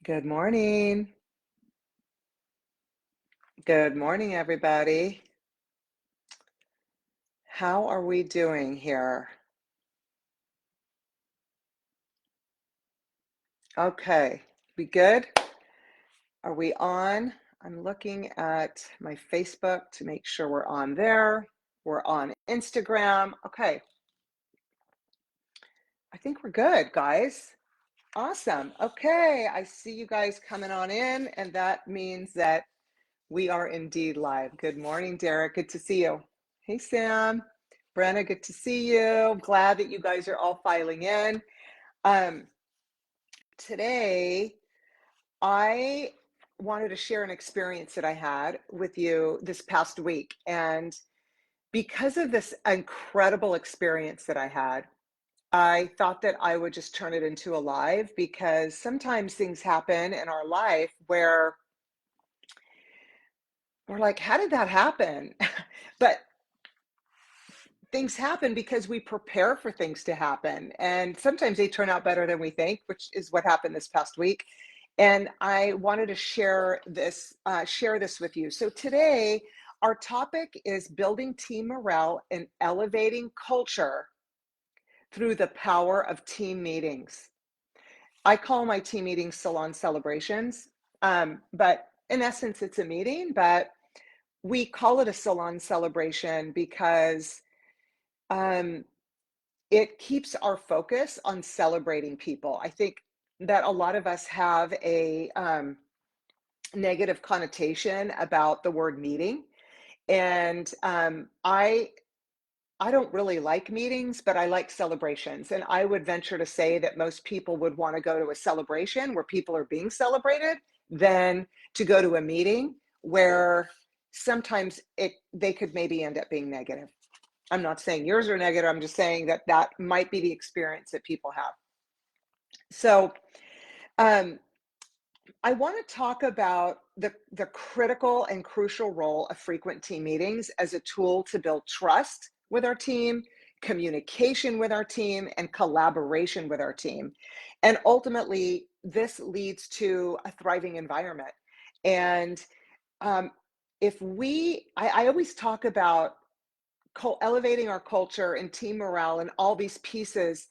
Good morning. Good morning, everybody. How are we doing here? Okay, we good? Are we on? I'm looking at my Facebook to make sure we're on there. We're on Instagram. Okay, I think we're good, guys. Awesome. Okay, I see you guys coming on in, and that means that we are indeed live. Good morning, Derek. Good to see you. Hey, Sam. Brenna, good to see you. Glad that you guys are all filing in. Um, Today, I wanted to share an experience that I had with you this past week. And because of this incredible experience that I had, I thought that I would just turn it into a live because sometimes things happen in our life where we're like, how did that happen? But things happen because we prepare for things to happen. And sometimes they turn out better than we think, which is what happened this past week. And I wanted to share this with you. So today, our topic is building team morale and elevating culture through the power of team meetings. I call my team meetings Salon Celebrations, but in essence, it's a meeting, but we call it a salon celebration because um, it keeps our focus on celebrating people. I think that a lot of us have a negative connotation about the word meeting, and I don't really like meetings, but I like celebrations. And I would venture to say that most people would want to go to a celebration where people are being celebrated than to go to a meeting where sometimes they could maybe end up being negative. I'm not saying yours are negative. I'm just saying that that might be the experience that people have. So, um, I want to talk about the critical and crucial role of frequent team meetings as a tool to build trust with our team, communication with our team, and collaboration with our team. And ultimately, this leads to a thriving environment. And um, if I always talk about elevating our culture and team morale and all these pieces.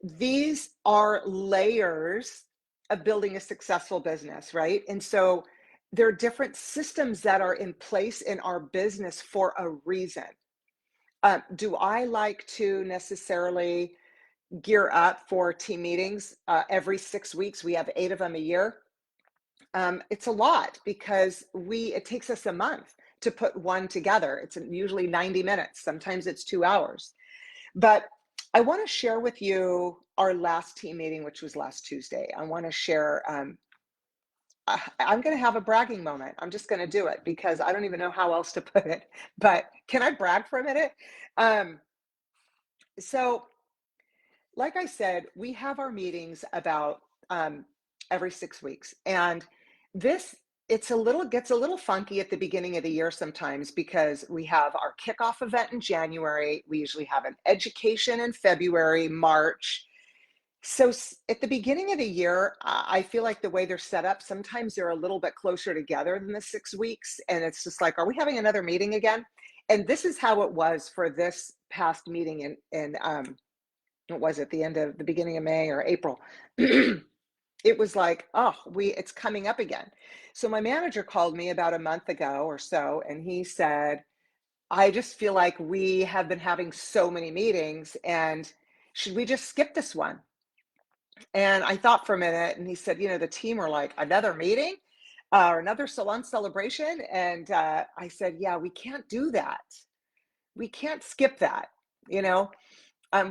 These are layers of building a successful business, right? And so there are different systems that are in place in our business for a reason. Do I like to necessarily gear up for team meetings every 6 weeks? We have 8 of them a year. It's a lot because it takes us a month to put one together. It's usually 90 minutes. Sometimes it's 2 hours. But I want to share with you our last team meeting, which was last Tuesday. I want to share. I'm going to have a bragging moment. I'm just going to do it because I don't even know how else to put it. But can I brag for a minute? Um, so, like I said, we have our meetings about every 6 weeks, and this gets a little funky at the beginning of the year sometimes because we have our kickoff event in January. We usually have an education in February, March. So at the beginning of the year, I feel like the way they're set up, sometimes they're a little bit closer together than the 6 weeks, and it's just like, are we having another meeting again? And this is how it was for this past meeting in what was it, the beginning of May or April. It was like, oh, it's coming up again. So my manager called me about a month ago or so, and he said, I just feel like we have been having so many meetings, and should we just skip this one? And I thought for a minute, and he said, the team are like, another meeting or another salon celebration. And I said, yeah, we can't do that. We can't skip that. You know,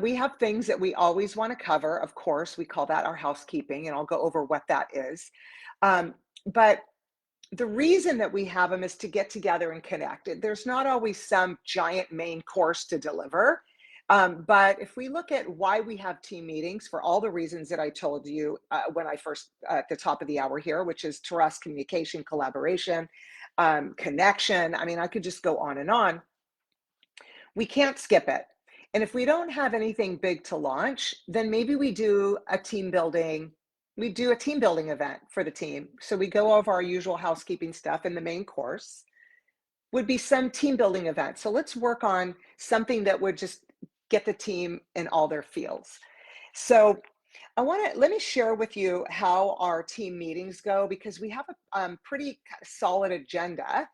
we have things that we always want to cover. Of course, we call that our housekeeping, and I'll go over what that is. But the reason that we have them is to get together and connect. There's not always some giant main course to deliver. But if we look at why we have team meetings for all the reasons that I told you when I first at the top of the hour here, which is trust, communication, collaboration, connection. I mean, I could just go on and on. We can't skip it. And if we don't have anything big to launch, then maybe we do a team building we do a team building event for the team. So we go over our usual housekeeping stuff, and the main course would be some team building event. So let's work on something that would just get the team in all their fields. So let me share with you how our team meetings go, because we have a pretty solid agenda,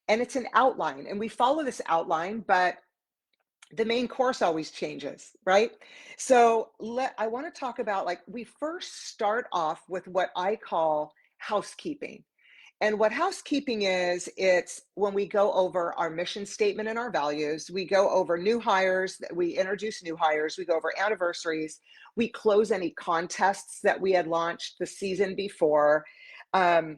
and it's an outline, and we follow this outline, but the main course always changes, right? So I want to talk about, like, we first start off with what I call housekeeping. And what housekeeping is, it's when we go over our mission statement and our values, we go over new hires, we introduce new hires, we go over anniversaries, we close any contests that we had launched the season before. Um,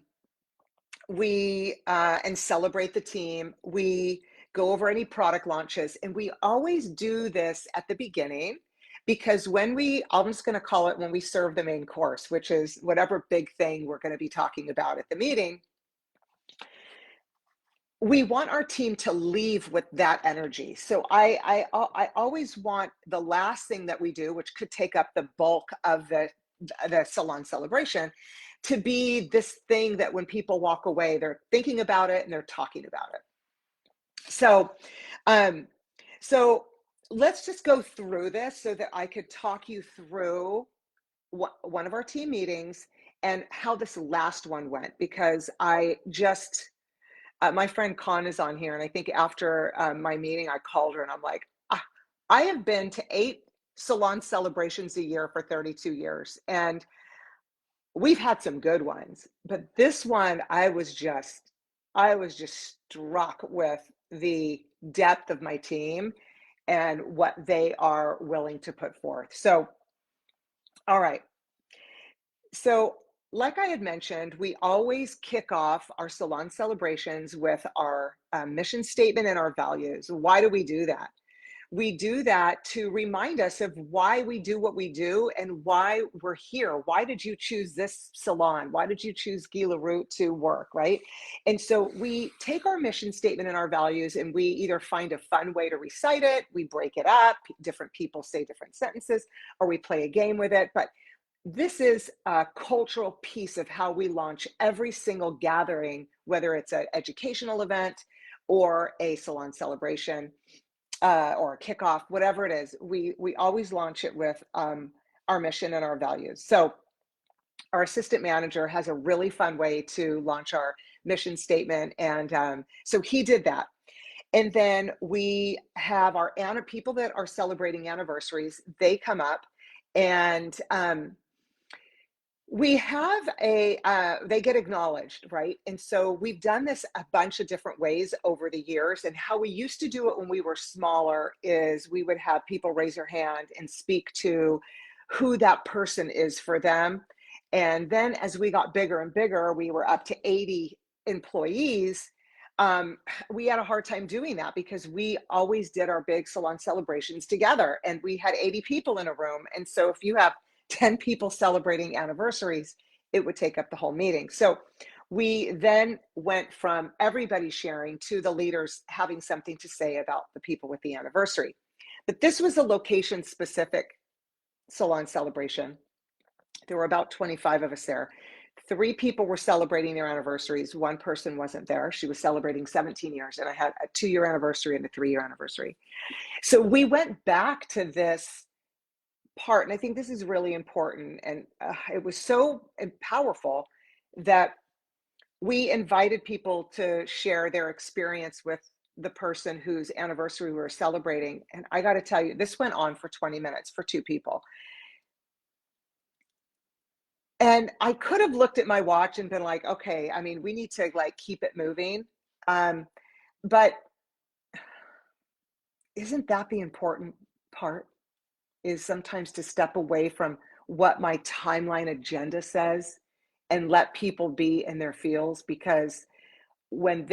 we and celebrate the team. We go over any product launches, and we always do this at the beginning, because I'm just going to call it when we serve the main course, which is whatever big thing we're going to be talking about at the meeting. We want our team to leave with that energy. So I always want the last thing that we do, which could take up the bulk of the salon celebration, to be this thing that when people walk away, they're thinking about it and they're talking about it. So, um, so let's just go through this so that I could talk you through one of our team meetings and how this last one went, because I just my friend Con is on here, and I think after my meeting, I called her and I'm like, I have been to 8 salon celebrations a year for 32 years, and we've had some good ones, but this one, I was just struck with the depth of my team and what they are willing to put forth. So, all right. So, like I had mentioned, we always kick off our salon celebrations with our mission statement and our values. Why do we do that? We do that to remind us of why we do what we do and why we're here. Why did you choose this salon? Why did you choose Guy Leroux to work, right? And so we take our mission statement and our values, and we either find a fun way to recite it, we break it up, different people say different sentences, or we play a game with it. But this is a cultural piece of how we launch every single gathering, whether it's an educational event or a salon celebration, or a kickoff, whatever it is. We always launch it with our mission and our values. So our assistant manager has a really fun way to launch our mission statement, and so he did that. And then we have our people that are celebrating anniversaries. They come up, and we have they get acknowledged, right? And so we've done this a bunch of different ways over the years. And how we used to do it when we were smaller is we would have people raise their hand and speak to who that person is for them. And then as we got bigger and bigger, we were up to 80 employees. Um, we had a hard time doing that because we always did our big salon celebrations together, and we had 80 people in a room. And so if you have 10 people celebrating anniversaries, it would take up the whole meeting. So we then went from everybody sharing to the leaders having something to say about the people with the anniversary. But this was a location specific salon celebration. There were about 25 of us there. 3 people were celebrating their anniversaries. One person wasn't there. She was celebrating 17 years, and I had a 2-year anniversary and a 3-year anniversary. So we went back to this part, and I think this is really important, and it was so powerful that we invited people to share their experience with the person whose anniversary we were celebrating. And I got to tell you, this went on for 20 minutes for 2 people. And I could have looked at my watch and been like, okay, I mean, we need to, like, keep it moving. Um, but isn't that the important part? Is sometimes to step away from what my timeline agenda says and let people be in their fields, because when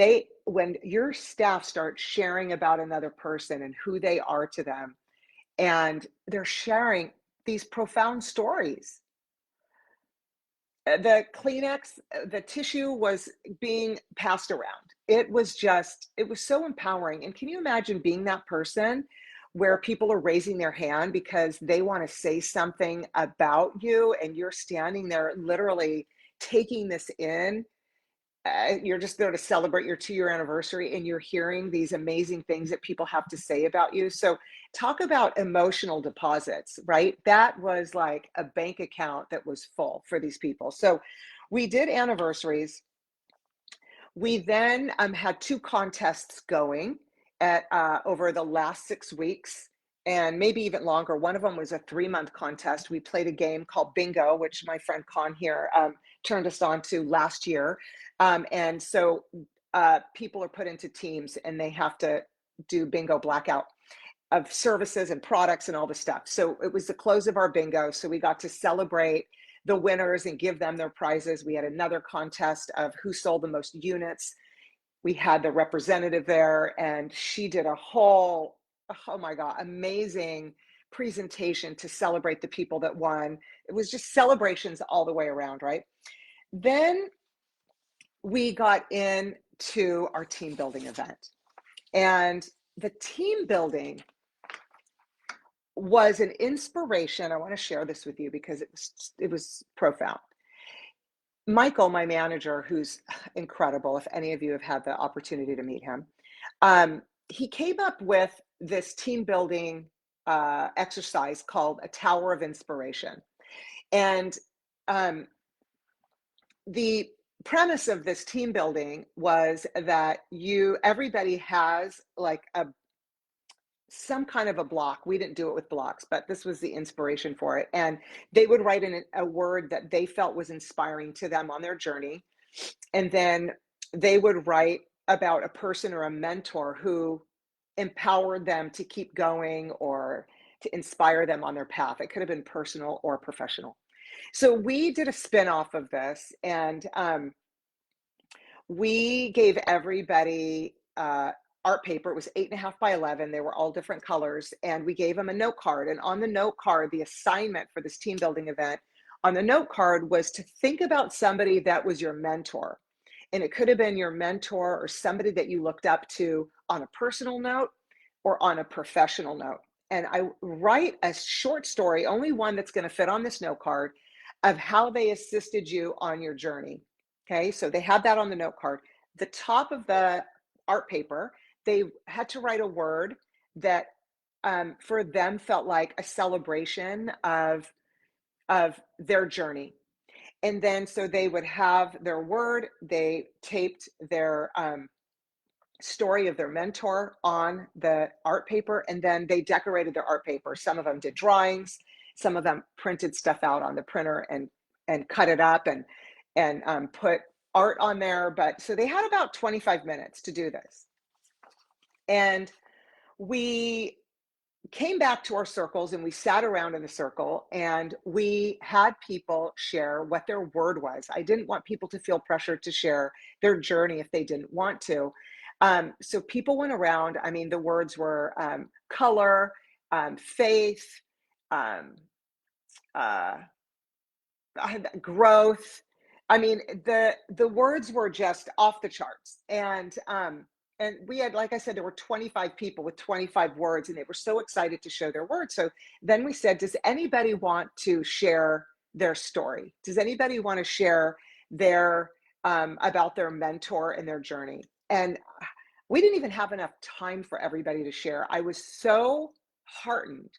your staff starts sharing about another person and who they are to them, and they're sharing these profound stories. The Kleenex, the tissue was being passed around. It was so empowering. And can you imagine being that person where people are raising their hand because they want to say something about you, and you're standing there literally taking this in. You're just there to celebrate your 2-year anniversary, and you're hearing these amazing things that people have to say about you. So, talk about emotional deposits, right? That was like a bank account that was full for these people. So, we did anniversaries. We then had 2 contests going at over the last 6 weeks, and maybe even longer. One of them was a 3-month contest. We played a game called Bingo, which my friend Con here turned us on to last year. And so people are put into teams, and they have to do bingo blackout of services and products and all the stuff. So it was the close of our bingo. So we got to celebrate the winners and give them their prizes. We had another contest of who sold the most units. We had the representative there, and she did a whole, oh my God, amazing presentation to celebrate the people that won. It was just celebrations all the way around, right? Then we got into our team building event. And the team building was an inspiration. I want to share this with you because it was profound. Michael, my manager, who's incredible, if any of you have had the opportunity to meet him, he came up with this team building exercise called a Tower of Inspiration. And the premise of this team building was that everybody has like some kind of a block. We didn't do it with blocks, but this was the inspiration for it. And they would write in a word that they felt was inspiring to them on their journey. And then they would write about a person or a mentor who empowered them to keep going or to inspire them on their path. It could have been personal or professional. So we did a spin-off of this, and we gave everybody art paper. It was 8.5 by 11. They were all different colors. And we gave them a note card. And on the note card, the assignment for this team building event on the note card was to think about somebody that was your mentor. And it could have been your mentor or somebody that you looked up to on a personal note or on a professional note. And I write a short story, only one that's going to fit on this note card, of how they assisted you on your journey. Okay, so they had that on the note card. The top of the art paper, they had to write a word that for them felt like a celebration of their journey. And then so they would have their word, they taped their story of their mentor on the art paper, and then they decorated their art paper. Some of them did drawings, some of them printed stuff out on the printer and cut it up and put art on there. But so they had about 25 minutes to do this. And we came back to our circles, and we sat around in a circle, and we had people share what their word was. I didn't want people to feel pressured to share their journey if they didn't want to. So people went around. I mean, the words were color, faith, um, uh, growth. I mean, the words were just off the charts. And we had, like I said, there were 25 people with 25 words, and they were so excited to share their words. So then we said, does anybody want to share their story? Does anybody want to share their about their mentor and their journey? And we didn't even have enough time for everybody to share. I was so heartened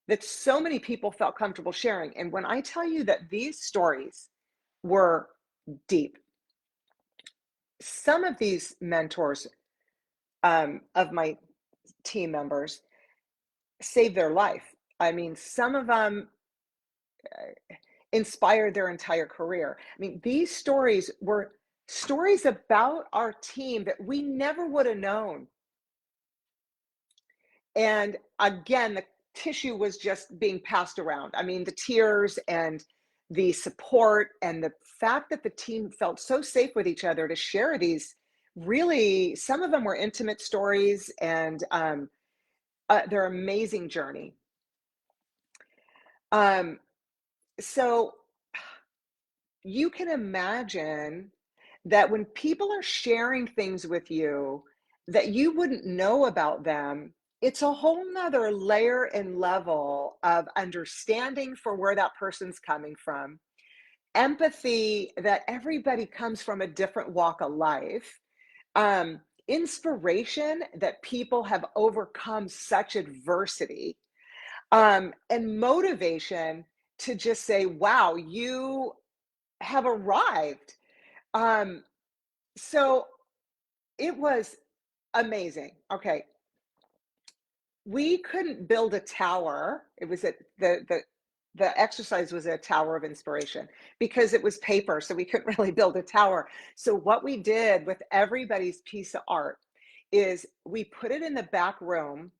that so many people felt comfortable sharing. And when I tell you that these stories were deep, some of these mentors of my team members saved their life. I mean, some of them inspired their entire career. I mean, these stories were stories about our team that we never would have known. And again, the tissue was just being passed around. I mean, the tears and the support and the fact that the team felt so safe with each other to share these really, some of them were intimate stories, and their amazing journey. Um, so you can imagine that when people are sharing things with you that you wouldn't know about them, it's a whole nother layer and level of understanding for where that person's coming from, empathy that everybody comes from a different walk of life, inspiration that people have overcome such adversity, and motivation to just say, wow, you have arrived. Um, so it was amazing. Okay, we couldn't build a tower. It was at the exercise was a tower of inspiration because it was paper, so we couldn't really build a tower. So what we did with everybody's piece of art is we put it in the back room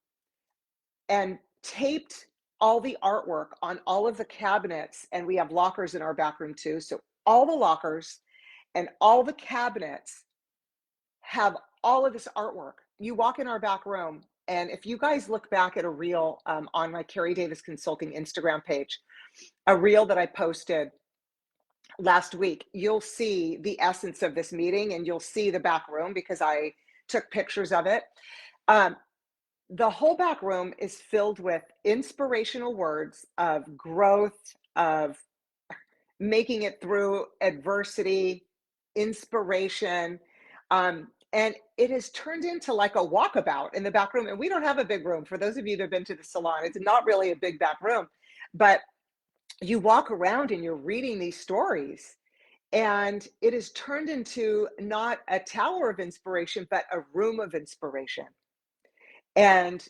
and taped all the artwork on all of the cabinets, and we have lockers in our back room too. So all the lockers and all the cabinets have all of this artwork. You walk in our back room, and if you guys look back at a reel on my Carrie Davis Consulting Instagram page, a reel that I posted last week, you'll see the essence of this meeting and you'll see the back room because I took pictures of it. Um, the whole back room is filled with inspirational words of growth, of making it through adversity, inspiration. And it has turned into like a walkabout in the back room. And we don't have a big room. For those of you that have been to the salon, it's not really a big back room, but you walk around and you're reading these stories. And it has turned into not a tower of inspiration, but a room of inspiration. And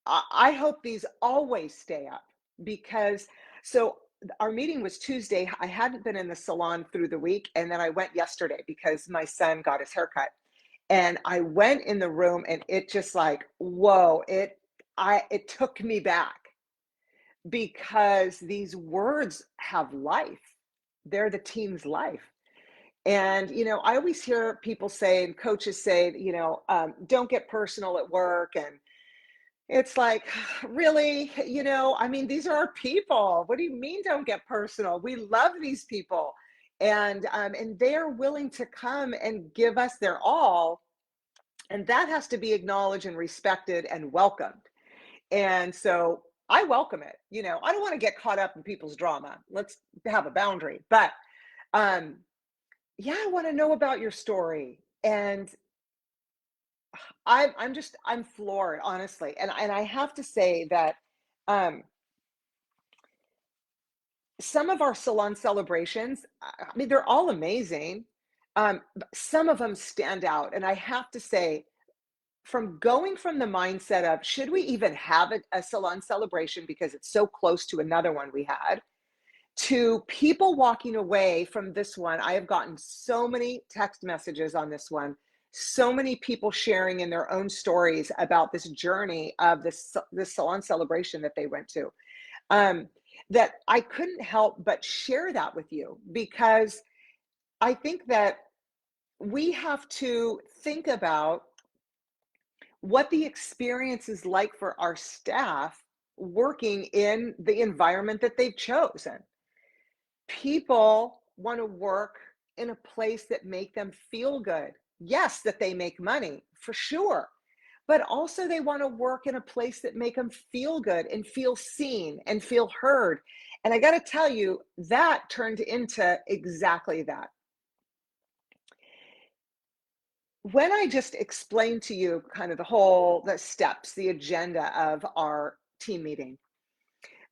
I hope these always stay up because so our meeting was Tuesday. I hadn't been in the salon through the week, and then I went yesterday because my son got his haircut. And I went in the room and it just like, whoa, it took me back because these words have life. They're the team's life. And, I always hear people say and coaches say, don't get personal at work. And it's like, really? I mean, these are our people. What do you mean don't get personal? We love these people. And they're willing to come and give us their all. And that has to be acknowledged and respected and welcomed. And so I welcome it. I don't want to get caught up in people's drama. Let's have a boundary. But um, yeah, I want to know about your story. And I'm floored, honestly. And I have to say that um, some of our salon celebrations, I mean, they're all amazing. But some of them stand out. And I have to say, from going from the mindset of should we even have a salon celebration because it's so close to another one we had, to people walking away from this one. I have gotten so many text messages on this one, so many people sharing in their own stories about this journey of this salon celebration that they went to. Um, that I couldn't help but share that with you because I think that we have to think about what the experience is like for our staff working in the environment that they've chosen. People want to work in a place that make them feel good. Yes, that they make money for sure, but also they want to work in a place that make them feel good and feel seen and feel heard. And I got to tell you, that turned into exactly that. When I just explained to you kind of the steps, the agenda of our team meeting,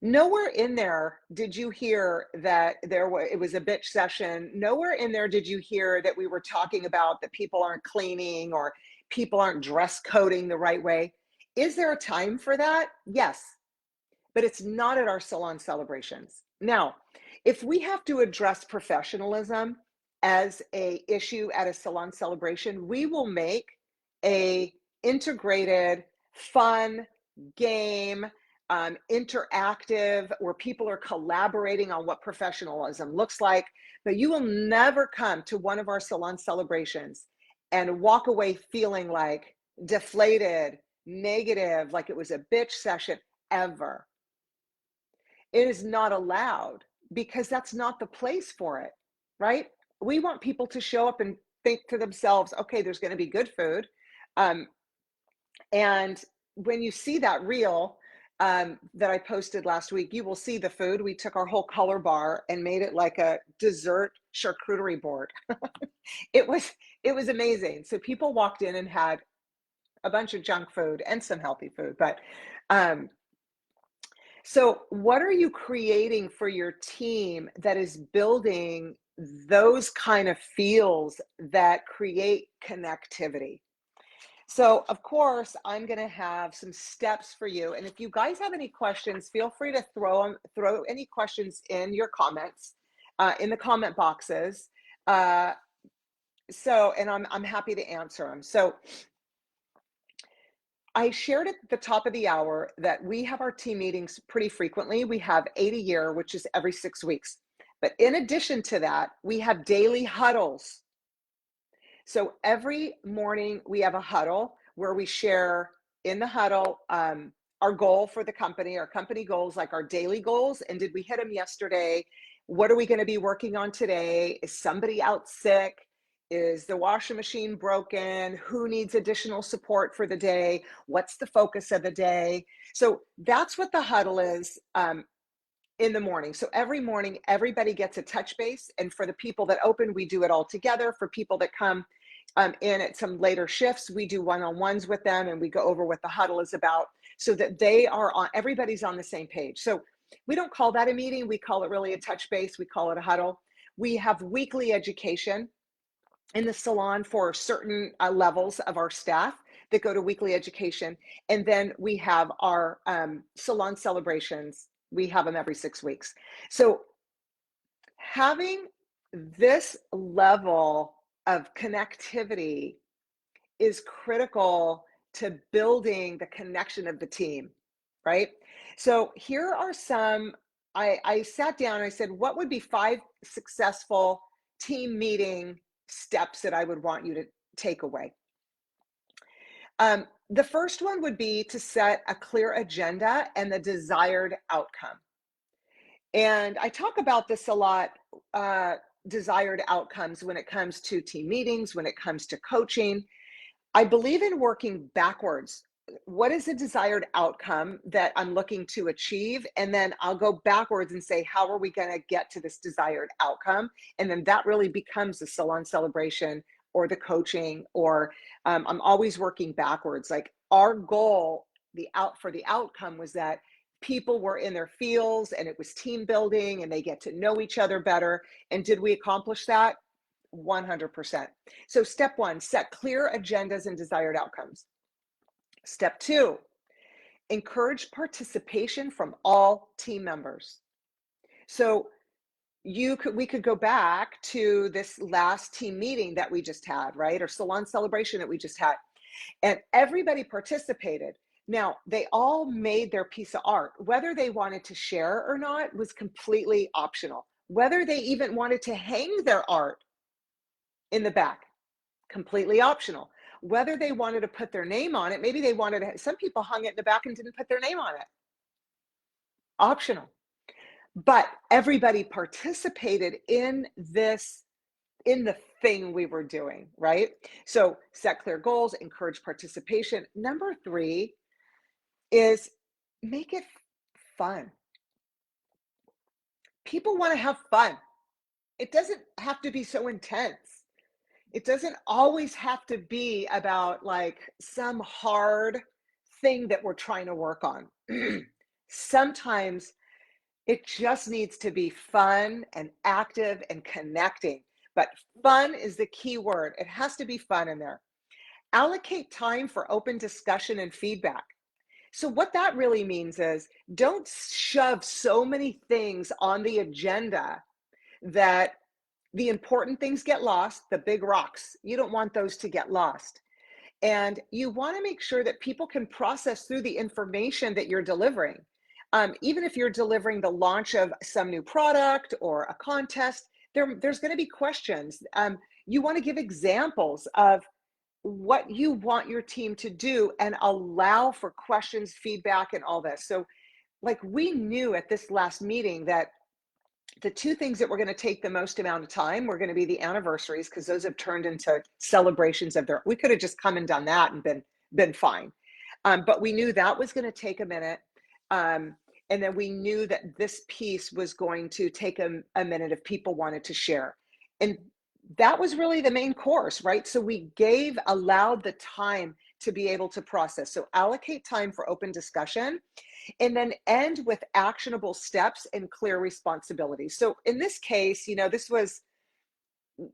nowhere in there did you hear that it was a bitch session. Nowhere in there did you hear that we were talking about that people aren't cleaning or people aren't dress coding the right way. Is there a time for that? Yes, but it's not at our salon celebrations. Now, if we have to address professionalism as a issue at a salon celebration, we will make a integrated, fun game, interactive, where people are collaborating on what professionalism looks like. But you will never come to one of our salon celebrations and walk away feeling like deflated, negative, like it was a bitch session ever. It is not allowed because that's not the place for it, right? We want people to show up and think to themselves, okay, there's going to be good food. Um, and when you see that reel that I posted last week, you will see the food. We took our whole color bar and made it like a dessert charcuterie board. It was it was amazing. So people walked in and had a bunch of junk food and some healthy food. But um, so what are you creating for your team that is building those kind of feels that create connectivity? So, of course, I'm going to have some steps for you. And if you guys have any questions, feel free to throw any questions in your comments, in the comment boxes. Uh, and I'm happy to answer them. So, I shared at the top of the hour that we have our team meetings pretty frequently. We have 8 a year, which is every 6 weeks. But in addition to that, we have daily huddles. So every morning we have a huddle where we share in the huddle our goal for the company, our company goals, like our daily goals. And did we hit them yesterday? What are we going to be working on today? Is somebody out sick? Is the washing machine broken? Who needs additional support for the day? What's the focus of the day? So that's what the huddle is. In the morning. So every morning, everybody gets a touch base. And for the people that open, we do it all together. For people that come in at some later shifts, we do one-on-ones with them and we go over what the huddle is about so that everybody's on the same page. So we don't call that a meeting. We call it really a touch base. We call it a huddle. We have weekly education in the salon for certain levels of our staff that go to weekly education. And then we have our salon celebrations. We have them every 6 weeks. So having this level of connectivity is critical to building the connection of the team, right? So here are I sat down and I said, what would be 5 successful team meeting steps that I would want you to take away? The first one would be to set a clear agenda and the desired outcome. And I talk about this a lot, desired outcomes when it comes to team meetings, when it comes to coaching. I believe in working backwards. What is the desired outcome that I'm looking to achieve? And then I'll go backwards and say, how are we going to get to this desired outcome? And then that really becomes the salon celebration or the coaching, or I'm always working backwards. Like our goal, for the outcome was that people were in their fields and it was team building and they get to know each other better. And did we accomplish that? 100%. So step 1, set clear agendas and desired outcomes. Step 2, encourage participation from all team members. So we could go back to this last team meeting that we just had, right? Or salon celebration that we just had. And everybody participated. Now, they all made their piece of art. Whether they wanted to share or not was completely optional. Whether they even wanted to hang their art in the back, completely optional. Whether they wanted to put their name on it, maybe they wanted to, some people hung it in the back and didn't put their name on it. Optional. But everybody participated in the thing we were doing, right? So set clear goals, encourage participation. Number 3 is make it fun. People want to have fun. It doesn't have to be so intense. It doesn't always have to be about like some hard thing that we're trying to work on. Sometimes it just needs to be fun and active and connecting. But fun is the key word. It has to be fun in there. Allocate time for open discussion and feedback. So, what that really means is don't shove so many things on the agenda that the important things get lost, the big rocks. You don't want those to get lost. And you want to make sure that people can process through the information that you're delivering. Even if you're delivering the launch of some new product or a contest, there's going to be questions. You want to give examples of what you want your team to do and allow for questions, feedback, and all this. So, like we knew at this last meeting that the 2 things that were going to take the most amount of time were going to be the anniversaries, because those have turned into celebrations of we could have just come and done that and been fine. But we knew that was going to take a minute. Um, and then we knew that this piece was going to take a minute if people wanted to share. And that was really the main course, right? So we allowed the time to be able to process. So allocate time for open discussion and then end with actionable steps and clear responsibilities. So in this case, this was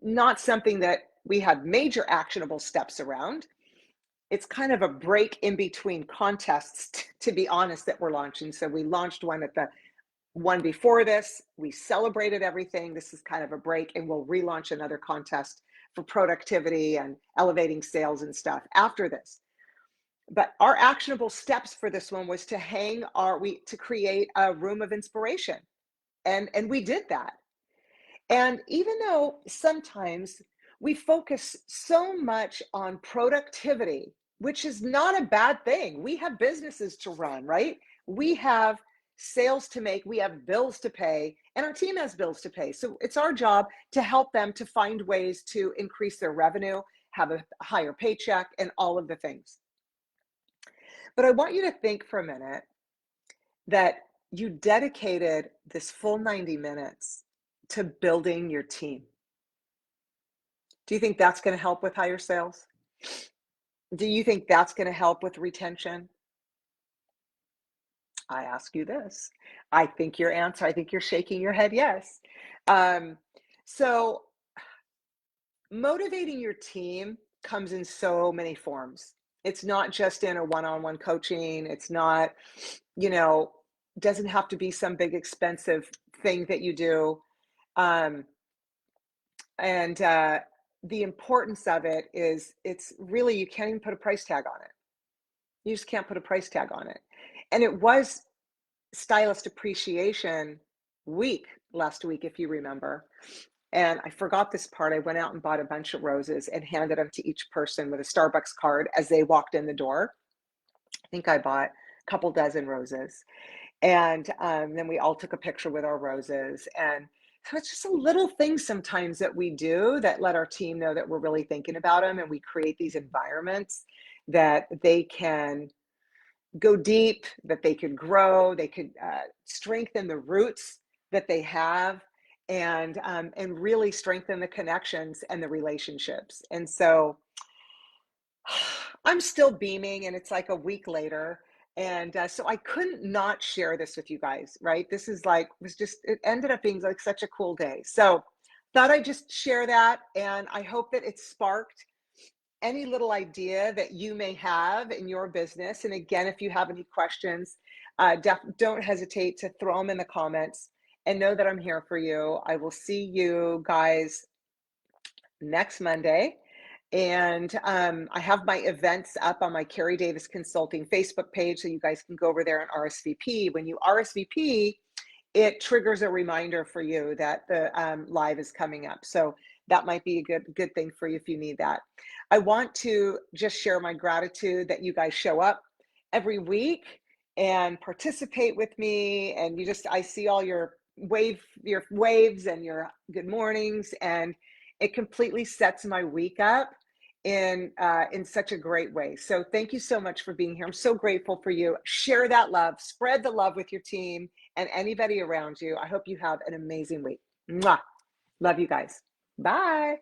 not something that we had major actionable steps around. It's kind of a break in between contests, to be honest, that we're launching. So we launched one at the one before this. We celebrated everything. This is kind of a break, and we'll relaunch another contest for productivity and elevating sales and stuff after this. But our actionable steps for this one was to create a room of inspiration. And we did that. And even though sometimes we focus so much on productivity, which is not a bad thing. We have businesses to run, right? We have sales to make, we have bills to pay, and our team has bills to pay. So it's our job to help them to find ways to increase their revenue, have a higher paycheck, and all of the things. But I want you to think for a minute that you dedicated this full 90 minutes to building your team. Do you think that's going to help with higher sales? Do you think that's going to help with retention? I ask you this. I think you're shaking your head yes. Um, so motivating your team comes in so many forms. It's not just in a one-on-one coaching. It's not, you know, doesn't have to be some big expensive thing that you do. Um, and the importance of it is it's really, you can't even put a price tag on it. You just can't put a price tag on it. And it was Stylist Appreciation Week last week, if you remember. And I forgot this part. I went out and bought a bunch of roses and handed them to each person with a Starbucks card as they walked in the door. I think I bought a couple dozen roses. And then we all took a picture with our roses. And so it's just a little thing sometimes that we do that let our team know that we're really thinking about them. And we create these environments that they can go deep, that they could grow, they could strengthen the roots that they have, and really strengthen the connections and the relationships. And so I'm still beaming, and it's like a week later. And so I couldn't not share this with you guys, right? This is like, it ended up being like such a cool day. So thought I'd just share that. And I hope that it sparked any little idea that you may have in your business. And again, if you have any questions, don't hesitate to throw them in the comments and know that I'm here for you. I will see you guys next Monday. And I have my events up on my Carrie Davis Consulting Facebook page, so you guys can go over there and RSVP. When you RSVP, it triggers a reminder for you that the live is coming up. So that might be a good thing for you if you need that. I want to just share my gratitude that you guys show up every week and participate with me. And I see all your waves and your good mornings, and it completely sets my week up in such a great way. So thank you so much for being here. I'm so grateful for you. Share that love, spread the love with your team and anybody around you. I hope you have an amazing week. Mwah. Love you guys. Bye.